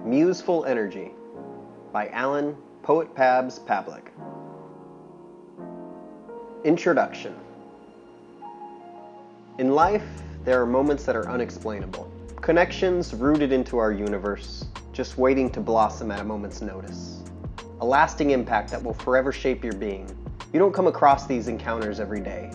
Museful Energy by Alan Poet Pabs Pavlik. Introduction. In life, there are moments that are unexplainable. Connections rooted into our universe, just waiting to blossom at a moment's notice. A lasting impact that will forever shape your being. You don't come across these encounters every day.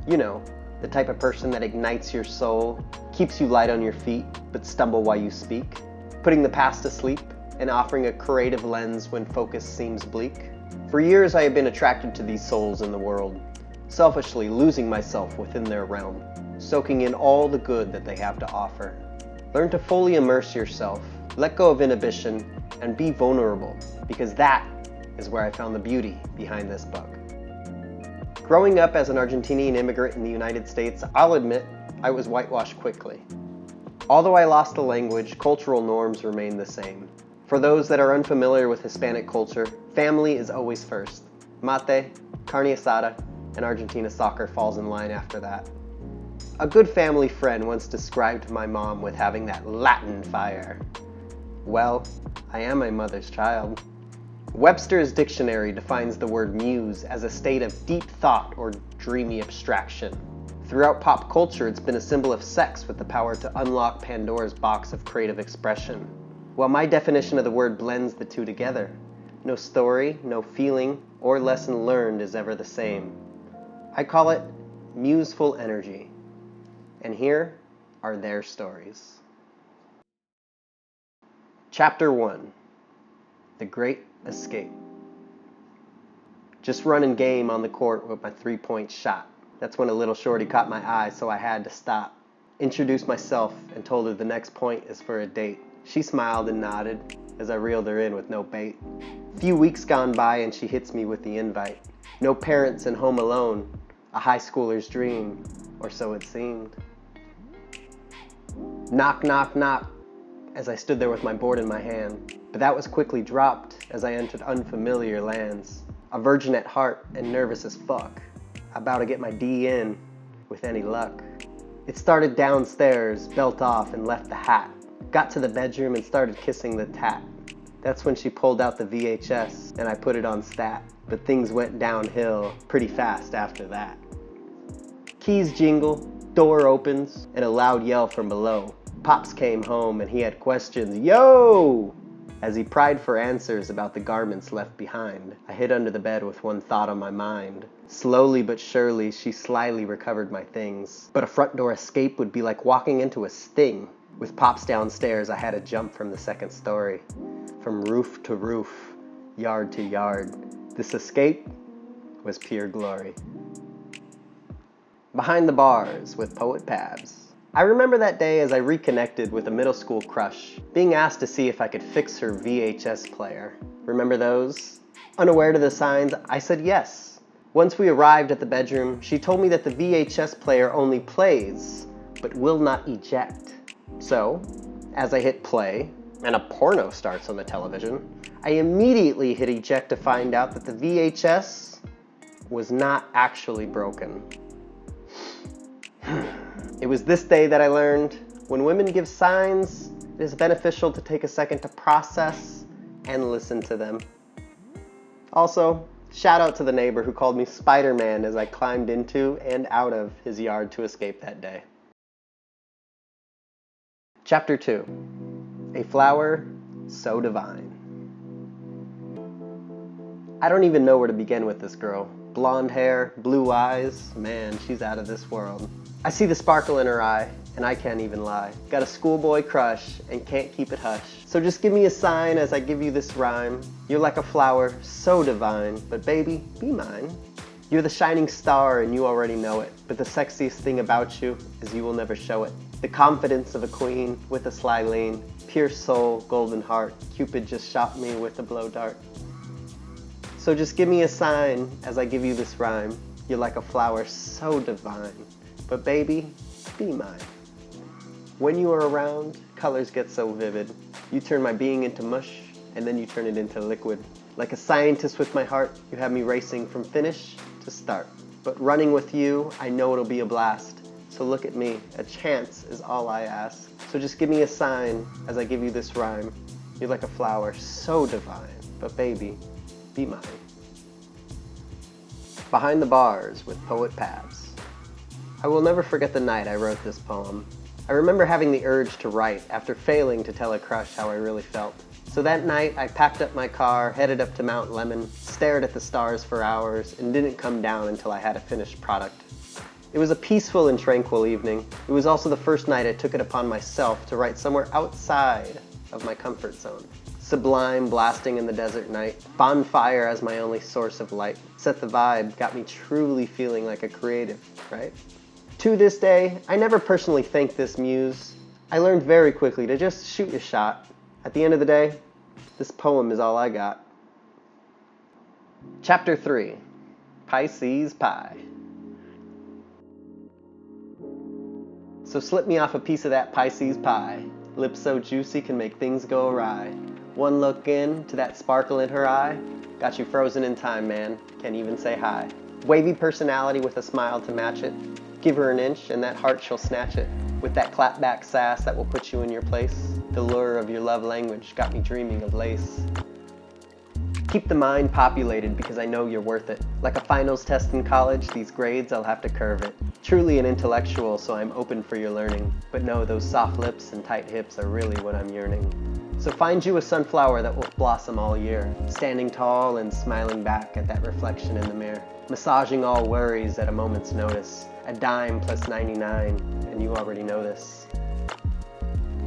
You know, the type of person that ignites your soul, keeps you light on your feet, but stumble while you speak, putting the past to sleep and offering a creative lens when focus seems bleak. For years I have been attracted to these souls in the world, selfishly losing myself within their realm, soaking in all the good that they have to offer. Learn to fully immerse yourself, let go of inhibition, and be vulnerable, because that is where I found the beauty behind this book. Growing up as an Argentinian immigrant in the United States, I'll admit I was whitewashed quickly. Although I lost the language, cultural norms remain the same. For those that are unfamiliar with Hispanic culture, family is always first. Mate, carne asada, and Argentina soccer falls in line after that. A good family friend once described my mom with having that Latin fire. Well, I am my mother's child. Webster's dictionary defines the word muse as a state of deep thought or dreamy abstraction. Throughout pop culture, it's been a symbol of sex with the power to unlock Pandora's box of creative expression. While my definition of the word blends the two together, no story, no feeling, or lesson learned is ever the same. I call it museful energy. And here are their stories. Chapter 1. The Great Escape. Just running game on the court with my 3-point shot. That's when a little shorty caught my eye, so I had to stop. Introduced myself and told her the next point is for a date. She smiled and nodded as I reeled her in with no bait. Few weeks gone by and she hits me with the invite. No parents and home alone, a high schooler's dream, or so it seemed. Knock, knock, knock, as I stood there with my board in my hand. But that was quickly dropped as I entered unfamiliar lands. A virgin at heart and nervous as fuck. About to get my D in with any luck. It started downstairs, belt off and left the hat. Got to the bedroom and started kissing the tat. That's when she pulled out the VHS and I put it on stat. But things went downhill pretty fast after that. Keys jingle, door opens, and a loud yell from below. Pops came home and he had questions. Yo! As he pried for answers about the garments left behind, I hid under the bed with one thought on my mind. Slowly but surely, she slyly recovered my things. But a front door escape would be like walking into a sting. With Pops downstairs, I had to jump from the second story. From roof to roof, yard to yard. This escape was pure glory. Behind the bars with Poet Pabs. I remember that day as I reconnected with a middle school crush, being asked to see if I could fix her VHS player. Remember those? Unaware to the signs, I said yes. Once we arrived at the bedroom, she told me that the VHS player only plays, but will not eject. So, as I hit play, and a porno starts on the television, I immediately hit eject to find out that the VHS was not actually broken. It was this day that I learned, when women give signs, it is beneficial to take a second to process and listen to them. Also, shout out to the neighbor who called me Spider-Man as I climbed into and out of his yard to escape that day. Chapter 2. A Flower So Divine. I don't even know where to begin with this girl. Blonde hair, blue eyes, man, she's out of this world. I see the sparkle in her eye, and I can't even lie. Got a schoolboy crush, and can't keep it hush. So just give me a sign as I give you this rhyme. You're like a flower, so divine, but baby, be mine. You're the shining star, and you already know it. But the sexiest thing about you is you will never show it. The confidence of a queen with a sly lean. Pure soul, golden heart. Cupid just shot me with a blow dart. So just give me a sign as I give you this rhyme. You're like a flower, so divine. But baby, be mine. When you are around, colors get so vivid. You turn my being into mush, and then you turn it into liquid. Like a scientist with my heart, you have me racing from finish to start. But running with you, I know it'll be a blast. So look at me, a chance is all I ask. So just give me a sign as I give you this rhyme. You're like a flower so divine, but baby, be mine. Behind the Bars with Poet Pabs. I will never forget the night I wrote this poem. I remember having the urge to write after failing to tell a crush how I really felt. So that night, I packed up my car, headed up to Mount Lemon, stared at the stars for hours, and didn't come down until I had a finished product. It was a peaceful and tranquil evening. It was also the first night I took it upon myself to write somewhere outside of my comfort zone. Sublime blasting in the desert night, bonfire as my only source of light, set the vibe, got me truly feeling like a creative, right? To this day, I never personally thanked this muse. I learned very quickly to just shoot your shot. At the end of the day, this poem is all I got. Chapter 3, Pisces Pie. So slip me off a piece of that Pisces pie. Lips so juicy can make things go awry. One look in to that sparkle in her eye. Got you frozen in time, man. Can't even say hi. Wavy personality with a smile to match it. Give her an inch and that heart she'll snatch it. With that clapback sass that will put you in your place. The lure of your love language got me dreaming of lace. Keep the mind populated because I know you're worth it. Like a finals test in college, these grades I'll have to curve it. Truly an intellectual, so I'm open for your learning. But no, those soft lips and tight hips are really what I'm yearning. So find you a sunflower that will blossom all year, standing tall and smiling back at that reflection in the mirror. Massaging all worries at a moment's notice. A dime plus 99, and you already know this.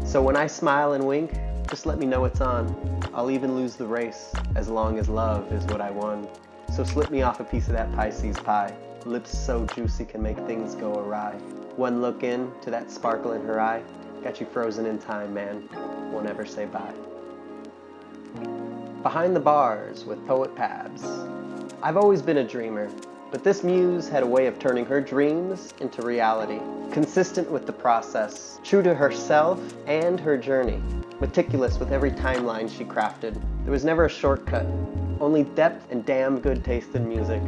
So when I smile and wink, just let me know it's on. I'll even lose the race, as long as love is what I won. So slip me off a piece of that Pisces pie. Lips so juicy can make things go awry. One look in to that sparkle in her eye. Got you frozen in time, man. Won't ever say bye. Behind the Bars with Poet Pabs. I've always been a dreamer, but this muse had a way of turning her dreams into reality. Consistent with the process, true to herself and her journey. Meticulous with every timeline she crafted. There was never a shortcut, only depth and damn good taste in music.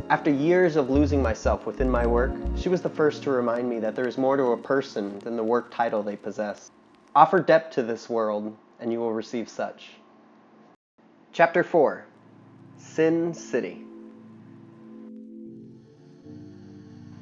After years of losing myself within my work, she was the first to remind me that there is more to a person than the work title they possess. Offer depth to this world, and you will receive such. Chapter 4, Sin City.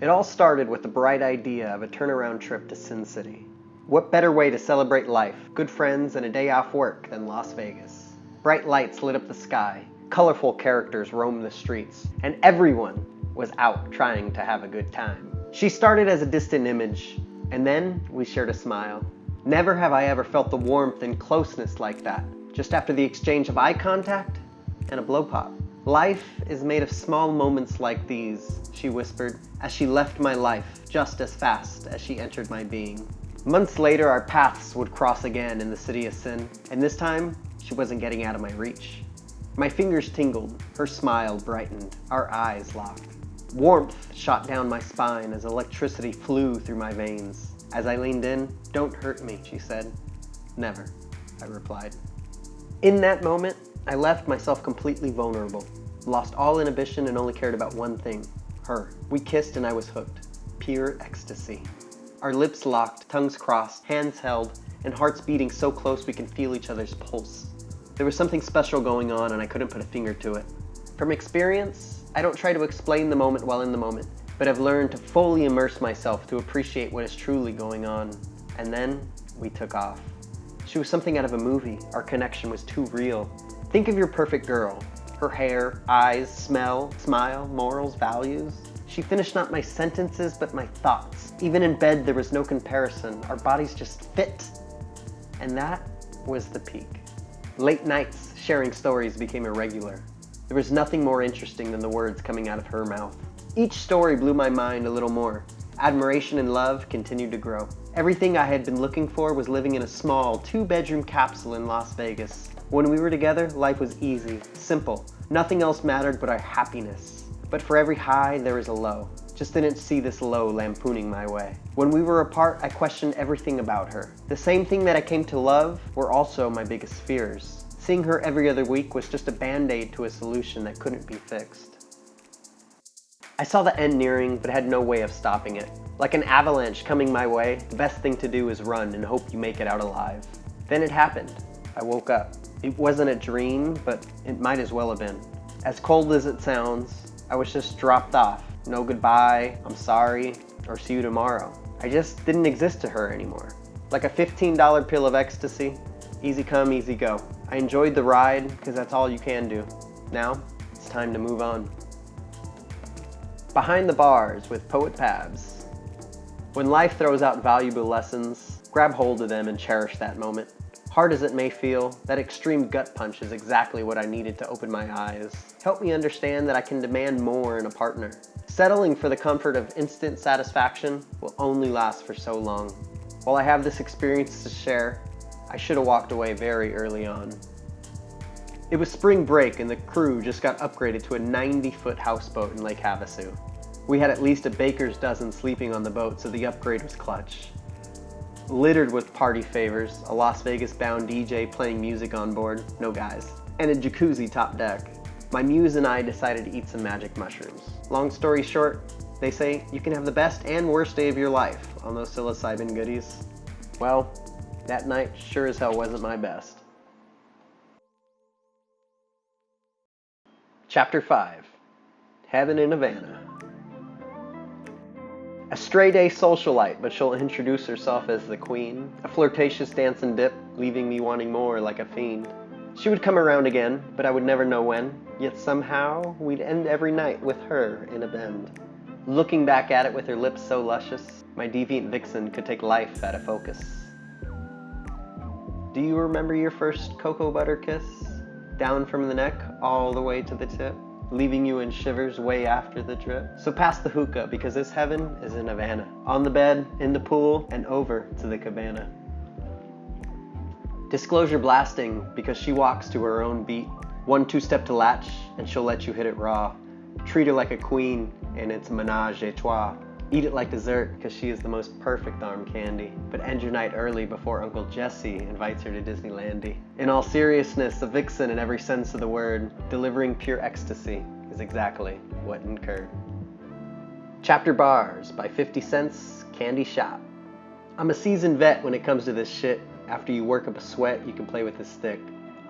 It all started with the bright idea of a turnaround trip to Sin City. What better way to celebrate life, good friends, and a day off work than Las Vegas? Bright lights lit up the sky, colorful characters roamed the streets, and everyone was out trying to have a good time. She started as a distant image, and then we shared a smile. Never have I ever felt the warmth and closeness like that, just after the exchange of eye contact and a blow pop. Life is made of small moments like these, she whispered, as she left my life just as fast as she entered my being. Months later, our paths would cross again in the city of sin, and this time, she wasn't getting out of my reach. My fingers tingled, her smile brightened, our eyes locked. Warmth shot down my spine as electricity flew through my veins. As I leaned in, "Don't hurt me," she said. "Never," I replied. In that moment, I left myself completely vulnerable, lost all inhibition and only cared about one thing, her. We kissed and I was hooked. Pure ecstasy. Our lips locked, tongues crossed, hands held, and hearts beating so close we can feel each other's pulse. There was something special going on and I couldn't put a finger to it. From experience, I don't try to explain the moment while in the moment, but I've learned to fully immerse myself to appreciate what is truly going on. And then, we took off. She was something out of a movie. Our connection was too real. Think of your perfect girl. Her hair, eyes, smell, smile, morals, values. She finished not my sentences, but my thoughts. Even in bed, there was no comparison. Our bodies just fit. And that was the peak. Late nights, sharing stories became irregular. There was nothing more interesting than the words coming out of her mouth. Each story blew my mind a little more. Admiration and love continued to grow. Everything I had been looking for was living in a small, 2-bedroom capsule in Las Vegas. When we were together, life was easy, simple. Nothing else mattered but our happiness. But for every high, there is a low. Just didn't see this low lampooning my way. When we were apart, I questioned everything about her. The same thing that I came to love were also my biggest fears. Seeing her every other week was just a band-aid to a solution that couldn't be fixed. I saw the end nearing, but had no way of stopping it. Like an avalanche coming my way, the best thing to do is run and hope you make it out alive. Then it happened. I woke up. It wasn't a dream, but it might as well have been. As cold as it sounds, I was just dropped off. No goodbye, I'm sorry, or see you tomorrow. I just didn't exist to her anymore. Like a $15 pill of ecstasy, easy come, easy go. I enjoyed the ride, because that's all you can do. Now, it's time to move on. Behind the Bars with Poet Pabs. When life throws out valuable lessons, grab hold of them and cherish that moment. Hard as it may feel, that extreme gut punch is exactly what I needed to open my eyes. Help me understand that I can demand more in a partner. Settling for the comfort of instant satisfaction will only last for so long. While I have this experience to share, I should have walked away very early on. It was spring break and the crew just got upgraded to a 90-foot houseboat in Lake Havasu. We had at least a baker's dozen sleeping on the boat, so the upgrade was clutch. Littered with party favors, a Las Vegas-bound DJ playing music on board, no guys, and a jacuzzi top deck. My muse and I decided to eat some magic mushrooms. Long story short, they say you can have the best and worst day of your life on those psilocybin goodies. Well, that night sure as hell wasn't my best. Chapter 5. Heaven in Havana. A stray-day socialite, but she'll introduce herself as the queen. A flirtatious dance and dip, leaving me wanting more like a fiend. She would come around again, but I would never know when. Yet somehow, we'd end every night with her in a bend. Looking back at it with her lips so luscious, my deviant vixen could take life out of focus. Do you remember your first cocoa butter kiss? Down from the neck, all the way to the tip, leaving you in shivers way after the drip. So pass the hookah, because this heaven is in Havana. On the bed, in the pool, and over to the cabana. Disclosure blasting, because she walks to her own beat. 1-2 step to latch, and she'll let you hit it raw. Treat her like a queen, and it's menage a trois. Eat it like dessert, because she is the most perfect arm candy. But end your night early before Uncle Jesse invites her to Disneylandy. In all seriousness, a vixen in every sense of the word, delivering pure ecstasy is exactly what incurred. Chapter Bars by 50 Cents Candy Shop. I'm a seasoned vet when it comes to this shit. After you work up a sweat, you can play with this stick.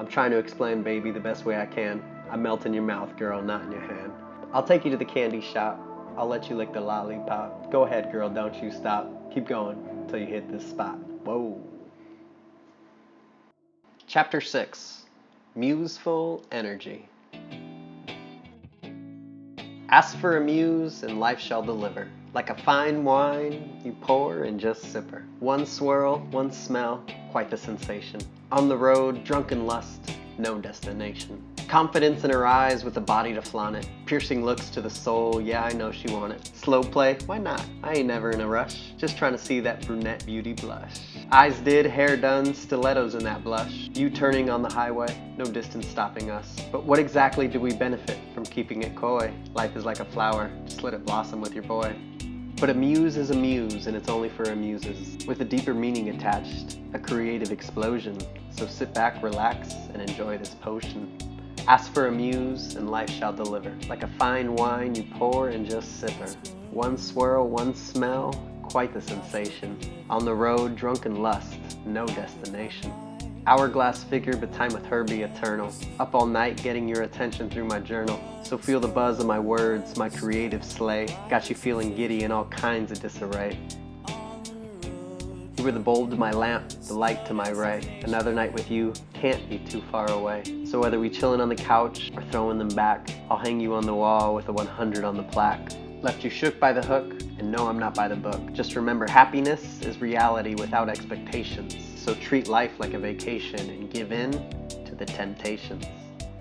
I'm trying to explain, baby, the best way I can. I melt in your mouth, girl, not in your hand. I'll take you to the candy shop. I'll let you lick the lollipop. Go ahead, girl, don't you stop. Keep going until you hit this spot. Whoa. Chapter 6. Museful Energy. Ask for a muse and life shall deliver. Like a fine wine, you pour and just sip her. One swirl, one smell, quite the sensation. On the road, drunken lust, no destination. Confidence in her eyes with the body to flaunt it. Piercing looks to the soul, yeah, I know she want it. Slow play, why not? I ain't never in a rush. Just trying to see that brunette beauty blush. Eyes did, hair done, stilettos in that blush. You turning on the highway, no distance stopping us. But what exactly do we benefit from keeping it coy? Life is like a flower, just let it blossom with your boy. But a muse is a muse, and it's only for our muses, with a deeper meaning attached, a creative explosion. So sit back, relax, and enjoy this potion. Ask for a muse, and life shall deliver. Like a fine wine, you pour and just sip her. One swirl, one smell, quite the sensation. On the road, drunken lust, no destination. Hourglass figure, but time with her be eternal. Up all night, getting your attention through my journal. So feel the buzz of my words, my creative sleigh. Got you feeling giddy in all kinds of disarray. You were the bulb to my lamp, the light to my ray. Another night with you can't be too far away. So whether we chillin' on the couch or throwing them back, I'll hang you on the wall with a 100 on the plaque. Left you shook by the hook, and no, I'm not by the book. Just remember, happiness is reality without expectations. So treat life like a vacation and give in to the temptations.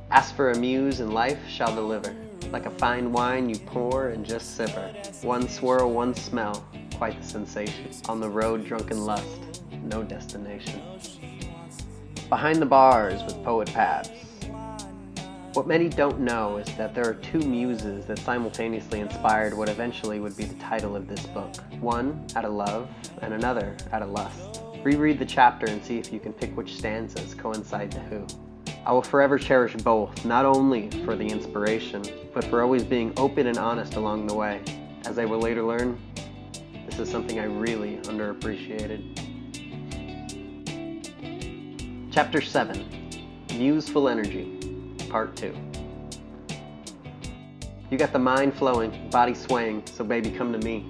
Ask for a muse and life shall deliver. Like a fine wine you pour and just sip her. One swirl, one smell, quite the sensation. On the road, drunken lust, no destination. Behind the Bars with Poet Pabs. What many don't know is that there are two muses that simultaneously inspired what eventually would be the title of this book. One out of love, and another out of lust. Reread the chapter and see if you can pick which stanzas coincide to who. I will forever cherish both, not only for the inspiration, but for always being open and honest along the way. As I will later learn, this is something I really underappreciated. Chapter 7, Museful Energy, Part 2. You got the mind flowing, body swaying, so baby come to me.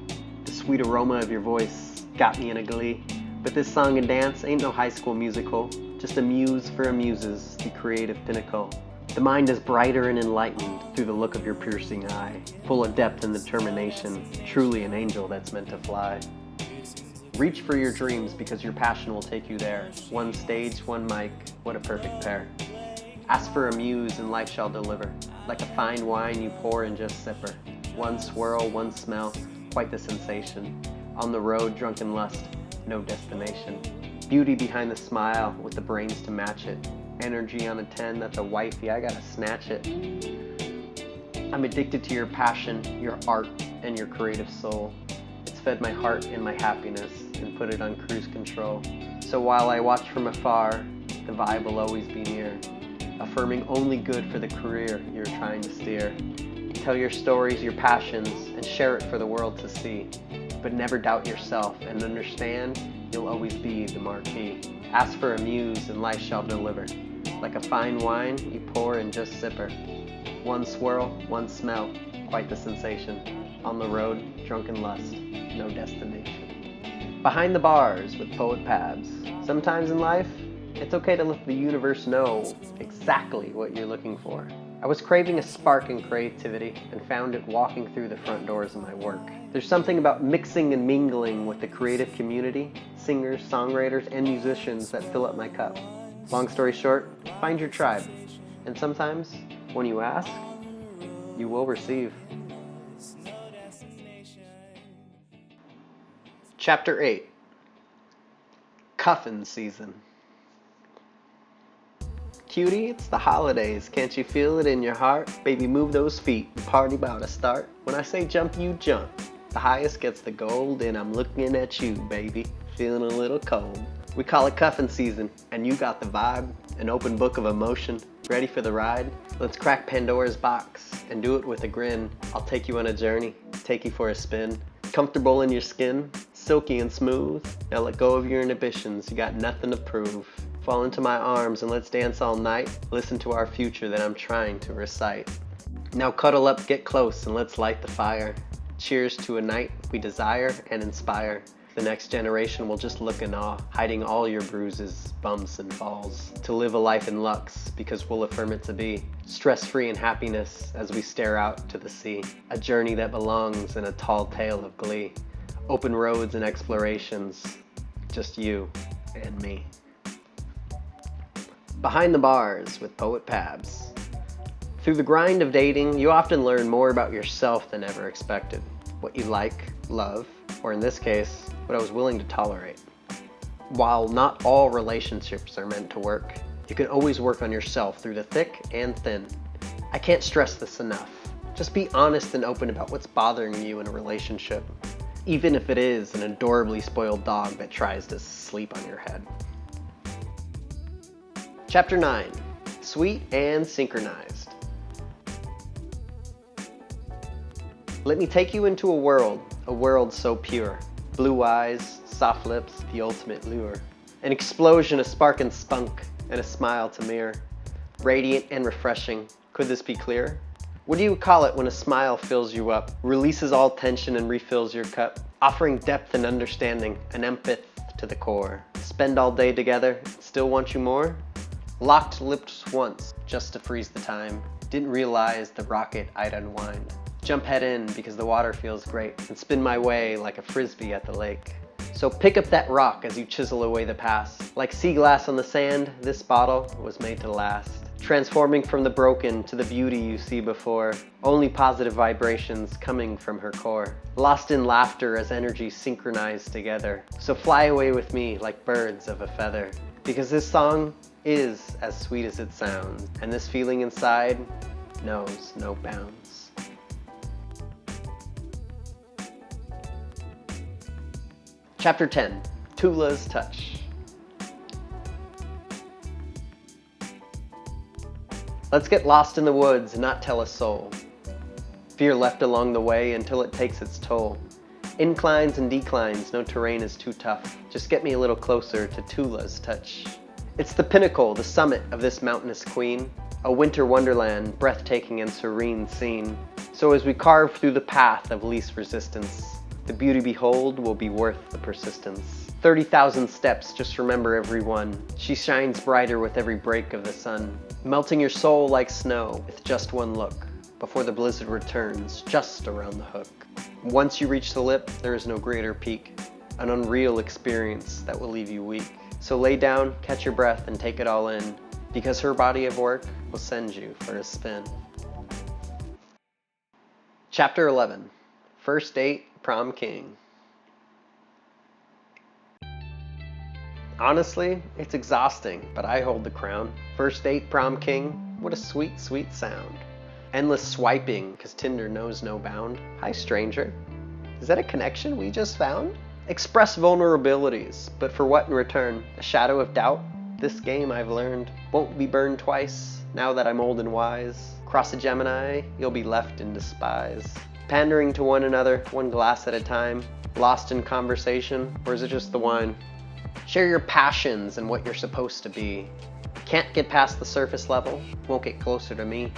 The sweet aroma of your voice got me in a glee. But this song and dance ain't no high school musical, just a muse for a muse's, the creative pinnacle. The mind is brighter and enlightened through the look of your piercing eye, full of depth and determination, truly an angel that's meant to fly. Reach for your dreams because your passion will take you there. One stage, one mic, what a perfect pair. Ask for a muse and life shall deliver. Like a fine wine you pour and just sip her. One swirl, one smell, quite the sensation. On the road, drunken lust, no destination. Beauty behind the smile with the brains to match it. Energy on a 10, that's a wifey, I gotta snatch it. I'm addicted to your passion, your art, and your creative soul. It's fed my heart and my happiness and put it on cruise control. So while I watch from afar, the vibe will always be near, affirming only good for the career you're trying to steer. Tell your stories, your passions, and share it for the world to see. But never doubt yourself and understand you'll always be the marquee. Ask for a muse and life shall deliver. Like a fine wine you pour and just sip her. One swirl, one smell, quite the sensation. On the road, drunken lust, no destination. Behind the bars with Poet Pabs. Sometimes in life, it's okay to let the universe know exactly what you're looking for. I was craving a spark in creativity and found it walking through the front doors of my work. There's something about mixing and mingling with the creative community, singers, songwriters, and musicians that fill up my cup. Long story short, find your tribe. And sometimes, when you ask, you will receive. Chapter 8, Cuffin' Season. Cutie, it's the holidays. Can't you feel it in your heart? Baby, move those feet. The party about to start. When I say jump, you jump. The highest gets the gold, and I'm looking at you, baby. Feeling a little cold. We call it cuffin' season, and you got the vibe. An open book of emotion. Ready for the ride? Let's crack Pandora's box and do it with a grin. I'll take you on a journey, take you for a spin. Comfortable in your skin, silky and smooth. Now let go of your inhibitions, you got nothing to prove. Fall into my arms and let's dance all night. Listen to our future that I'm trying to recite. Now cuddle up, get close, and let's light the fire. Cheers to a night we desire and inspire. The next generation will just look in awe, hiding all your bruises, bumps, and falls. To live a life in lux, because we'll affirm it to be. Stress-free and happiness as we stare out to the sea. A journey that belongs in a tall tale of glee. Open roads and explorations, just you and me. Behind the bars with Poet Pabs. Through the grind of dating, you often learn more about yourself than ever expected. What you like, love, or in this case, what I was willing to tolerate. While not all relationships are meant to work, you can always work on yourself through the thick and thin. I can't stress this enough. Just be honest and open about what's bothering you in a relationship, even if it is an adorably spoiled dog that tries to sleep on your head. Chapter 9, Sweet and Synchronized. Let me take you into a world so pure. Blue eyes, soft lips, the ultimate lure. An explosion, a spark and spunk, and a smile to mirror. Radiant and refreshing, could this be clear? What do you call it when a smile fills you up, releases all tension and refills your cup, offering depth and understanding, an empath to the core. Spend all day together, still want you more? Locked lips once, just to freeze the time. Didn't realize the rocket I'd unwind. Jump head in because the water feels great and spin my way like a frisbee at the lake. So pick up that rock as you chisel away the past. Like sea glass on the sand, this bottle was made to last. Transforming from the broken to the beauty you see before. Only positive vibrations coming from her core. Lost in laughter as energies synchronize together. So fly away with me like birds of a feather. Because this song is as sweet as it sounds. And this feeling inside knows no bounds. Chapter 10, Tulas Touch. Let's get lost in the woods and not tell a soul. Fear left along the way until it takes its toll. Inclines and declines, no terrain is too tough. Just get me a little closer to Tulas Touch. It's the pinnacle, the summit of this mountainous queen, a winter wonderland, breathtaking and serene scene. So as we carve through the path of least resistance, the beauty behold will be worth the persistence. 30,000 steps, just remember every one. She shines brighter with every break of the sun, melting your soul like snow with just one look, before the blizzard returns, just around the hook. Once you reach the lip, there is no greater peak, an unreal experience that will leave you weak. So lay down, catch your breath, and take it all in, because her body of work will send you for a spin. Chapter 11, First Date, Prom King. Honestly, it's exhausting, but I hold the crown. First date, prom king, what a sweet, sweet sound. Endless swiping, cause Tinder knows no bound. Hi stranger, is that a connection we just found? Express vulnerabilities, but for what in return? A shadow of doubt? This game I've learned won't be burned twice, now that I'm old and wise. Cross a Gemini, you'll be left in despise. Pandering to one another, one glass at a time. Lost in conversation, or is it just the wine? Share your passions and what you're supposed to be. Can't get past the surface level, won't get closer to me.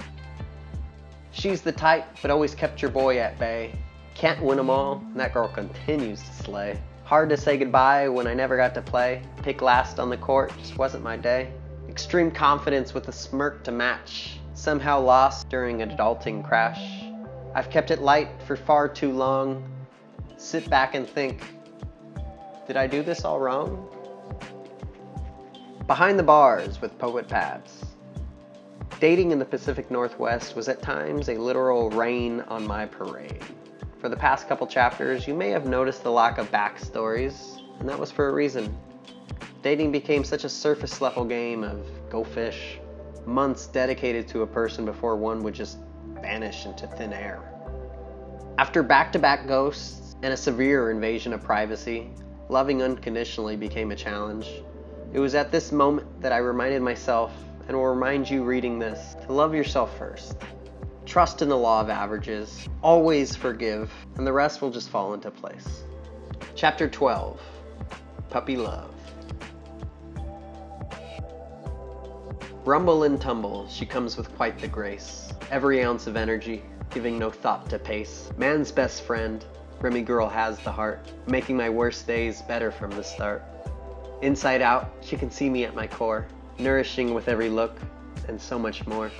She's the type, but always kept your boy at bay. Can't win them all, and that girl continues to slay. Hard to say goodbye when I never got to play. Pick last on the court, just wasn't my day. Extreme confidence with a smirk to match. Somehow lost during an adulting crash. I've kept it light for far too long. Sit back and think, did I do this all wrong? Behind the bars with poet paths. Dating in the Pacific Northwest was at times a literal rain on my parade. For the past couple chapters, you may have noticed the lack of backstories, and that was for a reason. Dating became such a surface level game of go fish, months dedicated to a person before one would just vanish into thin air. After back-to-back ghosts and a severe invasion of privacy, loving unconditionally became a challenge. It was at this moment that I reminded myself, and will remind you reading this, to love yourself first. Trust in the law of averages, always forgive, and the rest will just fall into place. Chapter 12, Puppy Love. Rumble and tumble, she comes with quite the grace. Every ounce of energy, giving no thought to pace. Man's best friend, Remy girl has the heart, making my worst days better from the start. Inside out, she can see me at my core, nourishing with every look, and so much more.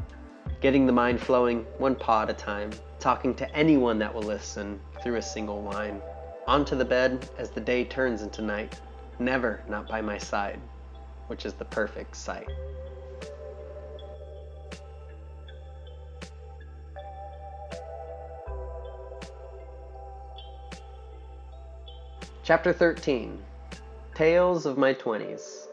Getting the mind flowing, one paw at a time, talking to anyone that will listen through a single line. Onto the bed as the day turns into night, never not by my side, which is the perfect sight. Chapter 13, Tales of My 20s.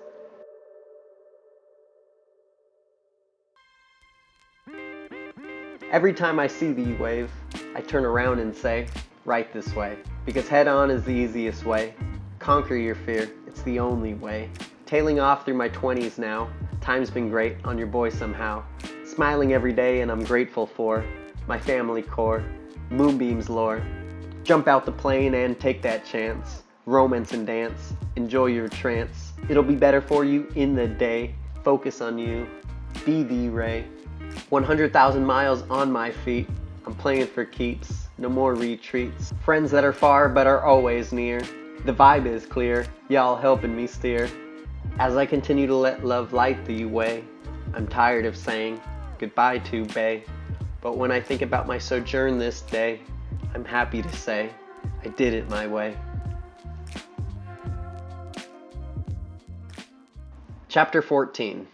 Every time I see the wave, I turn around and say, right this way, because head on is the easiest way. Conquer your fear, it's the only way. Tailing off through my 20s now, time's been great on your boy somehow. Smiling every day and I'm grateful for my family core, moonbeams lore. Jump out the plane and take that chance. Romance and dance, enjoy your trance. It'll be better for you in the day. Focus on you, be the ray. 100,000 miles on my feet. I'm playing for keeps, no more retreats. Friends that are far but are always near. The vibe is clear, y'all helping me steer. As I continue to let love light the way, I'm tired of saying goodbye to Bay. But when I think about my sojourn this day, I'm happy to say I did it my way. Chapter 14,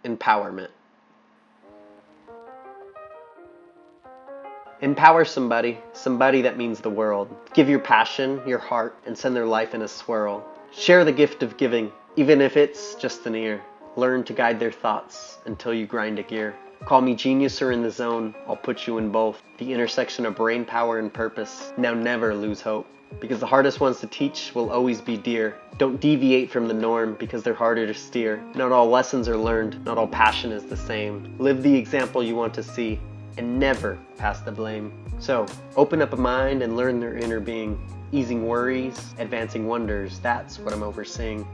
Empowerment. Empower somebody that means the world. Give your passion, your heart, and send their life in a swirl. Share the gift of giving, even if it's just an ear. Learn to guide their thoughts until you grind a gear. Call me genius or in the zone, I'll put you in both. The intersection of brain power and purpose. Now never lose hope, because the hardest ones to teach will always be dear. Don't deviate from the norm because they're harder to steer. Not all lessons are learned, not all passion is the same. Live the example you want to see, and never pass the blame. So, open up a mind and learn their inner being. Easing worries, advancing wonders, that's what I'm overseeing.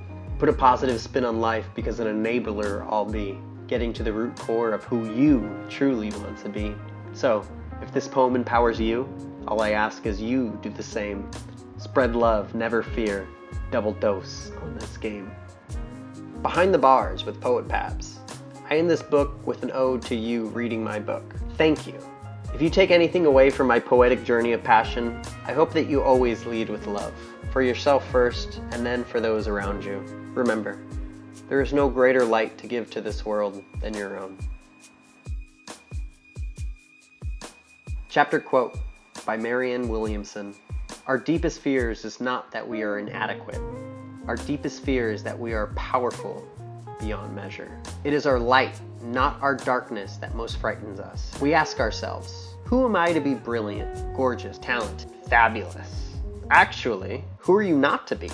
Put a positive spin on life, because an enabler I'll be, getting to the root core of who you truly want to be. So, if this poem empowers you, all I ask is you do the same. Spread love, never fear, double dose on this game. Behind the Bars with Poet Pabs. I end this book with an ode to you reading my book. Thank you. If you take anything away from my poetic journey of passion, I hope that you always lead with love. For yourself first, and then for those around you. Remember, there is no greater light to give to this world than your own. Chapter quote by Marianne Williamson. Our deepest fears is not that we are inadequate. Our deepest fear is that we are powerful beyond measure. It is our light, not our darkness, that most frightens us. We ask ourselves, who am I to be brilliant, gorgeous, talented, fabulous? Actually, who are you not to be?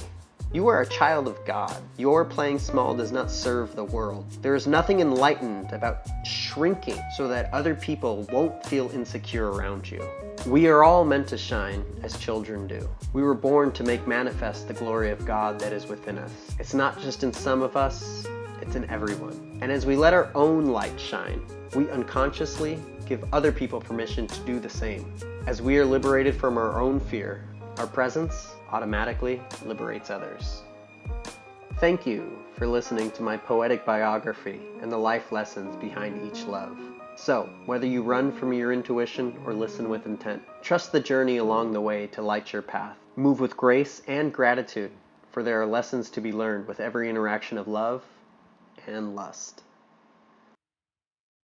You are a child of God. Your playing small does not serve the world. There is nothing enlightened about shrinking so that other people won't feel insecure around you. We are all meant to shine as children do. We were born to make manifest the glory of God that is within us. It's not just in some of us, it's in everyone. And as we let our own light shine, we unconsciously give other people permission to do the same. As we are liberated from our own fear, our presence automatically liberates others. Thank you for listening to my poetic biography and the life lessons behind each love. So, whether you run from your intuition or listen with intent, trust the journey along the way to light your path. Move with grace and gratitude, for there are lessons to be learned with every interaction of love and lust.